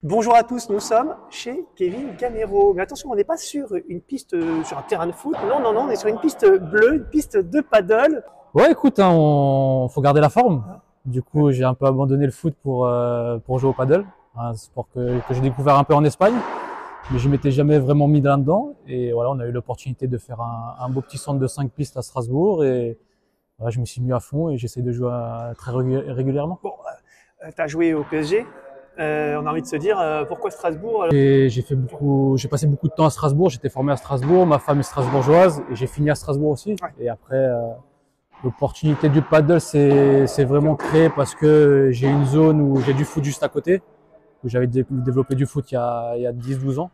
Bonjour à tous, nous sommes chez Kevin Gamero. Mais attention, on n'est pas sur une piste, sur un terrain de foot. Non, non, non, on est sur une piste bleue, une piste de paddle. Ouais, écoute, faut garder la forme. Du coup, j'ai un peu abandonné le foot pour jouer au paddle, un sport que j'ai découvert un peu en Espagne, mais je m'étais jamais vraiment mis là-dedans. Et voilà, on a eu l'opportunité de faire un beau petit centre de 5 pistes à Strasbourg, et voilà, je me suis mis à fond et j'essaie de jouer très régulièrement. Bon, tu as joué au PSG. On a envie de se dire pourquoi Strasbourg alors... J'ai passé beaucoup de temps à Strasbourg. J'étais formé à Strasbourg, ma femme est strasbourgeoise et j'ai fini à Strasbourg aussi. Ouais. Et après, l'opportunité du paddle c'est vraiment créé parce que j'ai une zone où j'ai du foot juste à côté, où j'avais développé du foot il y a 10-12 ans.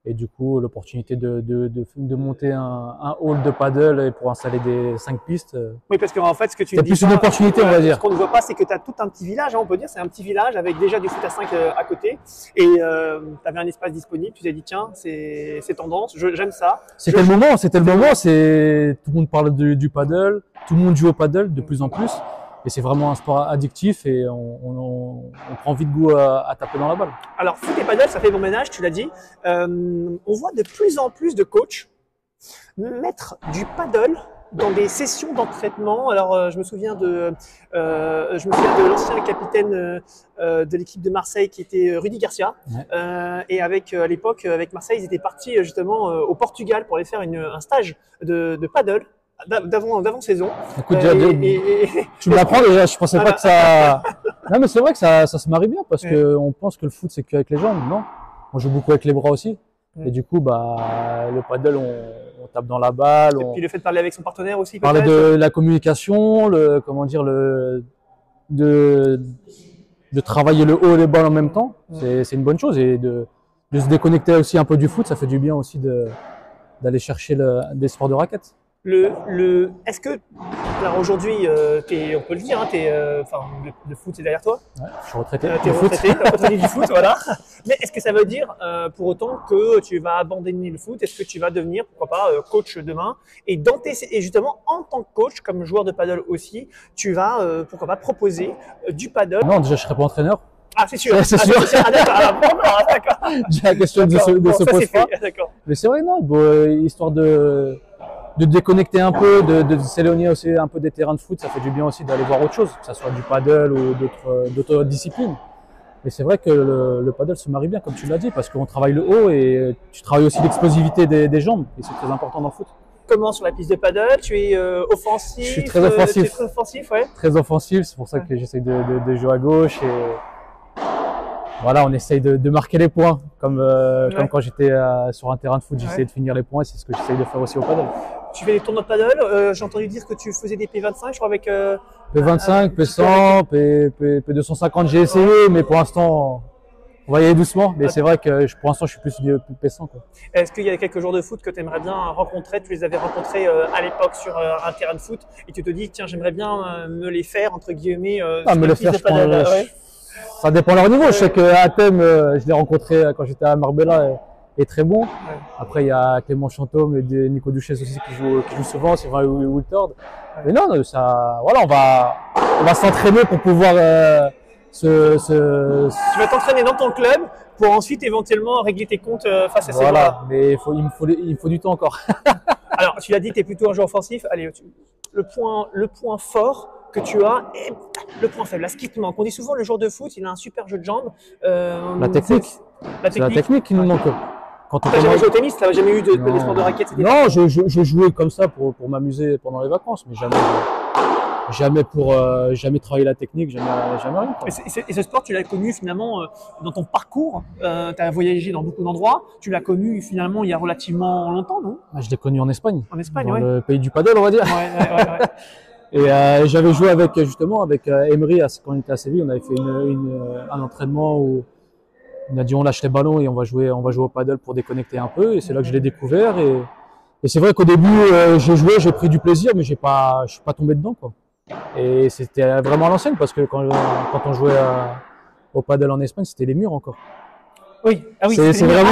Et du coup, l'opportunité de monter un hall de paddle pour installer des 5 pistes. Oui, parce qu'en fait, ce que tu c'est dis plus une opportunité, on va dire. Ce qu'on ne voit pas, c'est que tu as tout un petit village, hein, on peut dire, c'est un petit village avec déjà du foot à 5 à côté. Et tu avais un espace disponible, tu t'es dit, tiens, c'est tendance, j'aime ça. C'était le moment, tout le monde parle du paddle, tout le monde joue au paddle de plus en plus. Et c'est vraiment un sport addictif et on prend vite goût à taper dans la balle. Alors, foot et paddle, ça fait bon ménage, tu l'as dit. On voit de plus en plus de coachs mettre du paddle dans des sessions d'entraînement. Alors, je me souviens de l'ancien capitaine de l'équipe de Marseille qui était Rudy Garcia. Ouais. Et à l'époque, avec Marseille, ils étaient partis justement au Portugal pour aller faire un stage de paddle. D'avant saison. Écoute, tu me l'apprends déjà, je pensais pas que ça. Non, mais c'est vrai que ça se marie bien parce que on pense que le foot c'est qu'avec les jambes. Non, on joue beaucoup avec les bras aussi. Et du coup, le paddle, on tape dans la balle. Et puis le fait de parler avec son partenaire aussi. Parler de la communication, de travailler le haut et les balles en même temps. C'est une bonne chose, et de se déconnecter aussi un peu du foot, ça fait du bien aussi d'aller chercher des sports de raquettes. Est-ce que, alors aujourd'hui, on peut le dire, hein, le foot c'est derrière toi. Ouais, je suis retraité. T'es retraité du foot, voilà. Mais est-ce que ça veut dire pour autant que tu vas abandonner le foot? Est-ce que tu vas devenir, pourquoi pas, coach demain? Et justement, en tant que coach, comme joueur de paddle aussi, tu vas, pourquoi pas, proposer du paddle? Non, déjà je serai pas entraîneur. Ah, c'est sûr. C'est sûr. Ah, d'accord. J'ai la question de se pose pas. Mais c'est vrai, non, histoire de déconnecter un peu, de s'éloigner aussi un peu des terrains de foot, ça fait du bien aussi d'aller voir autre chose, que ce soit du paddle ou d'autres disciplines. Mais c'est vrai que le paddle se marie bien, comme tu l'as dit, parce qu'on travaille le haut et tu travailles aussi l'explosivité des jambes, et c'est très important dans le foot. Comment sur la piste de paddle? Tu es offensif? Je suis très offensif. Tu es très offensif, ouais. Très offensif, c'est pour ça que j'essaye de jouer à gauche, et voilà, on essaye de marquer les points, comme quand j'étais sur un terrain de foot, j'essayais de finir les points, et c'est ce que j'essaye de faire aussi au paddle. Tu fais des tournois de paddle, j'ai entendu dire que tu faisais des P25, je crois, avec… P25, P100, P250, j'ai essayé, mais pour l'instant, on va y aller doucement. Mais c'est vrai que pour l'instant, je suis plus P100. Est-ce qu'il y a quelques joueurs de foot que tu aimerais bien rencontrer? Tu les avais rencontrés à l'époque sur un terrain de foot et tu te dis, tiens, j'aimerais bien me les faire, entre guillemets, me les faire, ça dépend de leur niveau. Je sais qu'Athème, je l'ai rencontré quand j'étais à Marbella, est très bon. Ouais. Après, il y a Clément Chantôme et Nico Duchesne aussi qui jouent souvent, Sylvain Wiltord. Ouais. Mais non, voilà, on va s'entraîner pour pouvoir Tu vas t'entraîner dans ton club pour ensuite éventuellement régler tes comptes face à ces joueurs. Mais il me faut du temps encore. Alors, tu l'as dit, tu es plutôt un joueur offensif. Allez, le point fort que tu as et le point faible, là, ce qui te manque. On dit souvent le joueur de foot, il a un super jeu de jambes. La technique. C'est la technique qui nous manque. Tu n'as jamais joué au tennis, tu n'as jamais eu de sport de raquette? Non, je jouais comme ça pour m'amuser pendant les vacances, mais jamais travailler la technique, jamais rien. Et ce sport, tu l'as connu finalement dans ton parcours, tu as voyagé dans beaucoup d'endroits, tu l'as connu finalement il y a relativement longtemps, non? Je l'ai connu en Espagne. En Espagne, dans le pays du paddle, on va dire. Ouais. Et j'avais joué avec Emery quand on était à Séville, on avait fait un entraînement où on a dit on lâche les ballons et on va jouer au paddle pour déconnecter un peu, et c'est là que je l'ai découvert, et c'est vrai qu'au début j'ai pris du plaisir, mais je suis pas tombé dedans, quoi. Et c'était vraiment à l'ancienne, parce que quand on jouait au paddle en Espagne, c'était les murs encore. Oui, ah oui, c'est vraiment.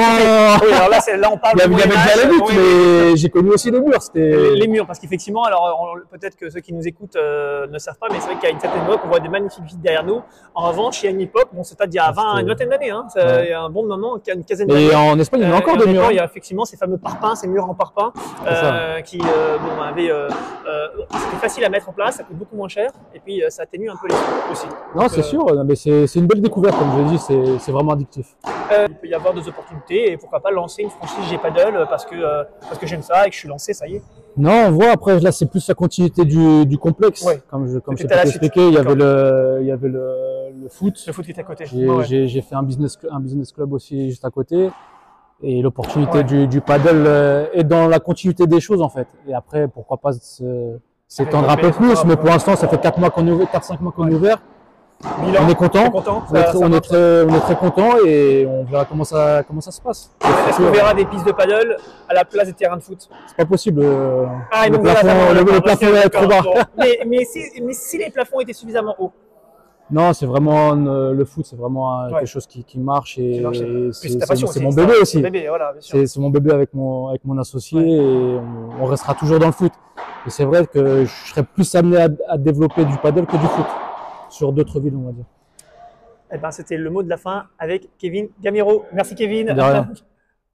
Oui, alors là, on parle il y avait déjà les buts, mais j'ai connu aussi les murs. Les murs, parce qu'effectivement, alors peut-être que ceux qui nous écoutent ne savent pas, mais c'est vrai qu'à une certaine époque, on voit des magnifiques vies derrière nous. En revanche, il y a une époque, bon, c'est pas d'il y a une vingtaine d'années, hein, il y a un bon moment, il y a une quinzaine d'années. Et en Espagne, il y a encore des murs. Il y a effectivement ces fameux parpaings, ces murs en parpaing, qui avaient. C'était facile à mettre en place, ça coûte beaucoup moins cher, et puis ça atténue un peu les coûts aussi. Non, c'est sûr, mais c'est une belle découverte, comme je l'ai dit, c'est vraiment addictif. Il peut y avoir des opportunités et pourquoi pas lancer une franchise G-Paddle parce que j'aime ça et que je suis lancé, ça y est. Non, on voit après là c'est plus la continuité du complexe. Ouais. Comme je t'ai expliqué, il y avait le foot. Le foot qui est à côté. J'ai fait un business club aussi juste à côté. Et l'opportunité du paddle est dans la continuité des choses en fait. Et après, pourquoi pas s'étendre un peu plus, mais pour l'instant ça fait 4-5 mois qu'on est ouvert. On est content, on est très content et on verra comment ça se passe. Est-ce qu'on verra des pistes de paddle à la place des terrains de foot? C'est pas possible. Le plafond est trop bas. Mais si les plafonds étaient suffisamment hauts? Non, c'est vraiment le foot, c'est vraiment quelque chose qui marche et c'est mon bébé aussi. C'est mon bébé avec mon associé et on restera toujours dans le foot. Et c'est vrai que je serais plus amené à développer du paddle que du foot sur d'autres villes, on va dire. Eh ben, c'était le mot de la fin avec Kevin Gamero. Merci Kevin. De rien.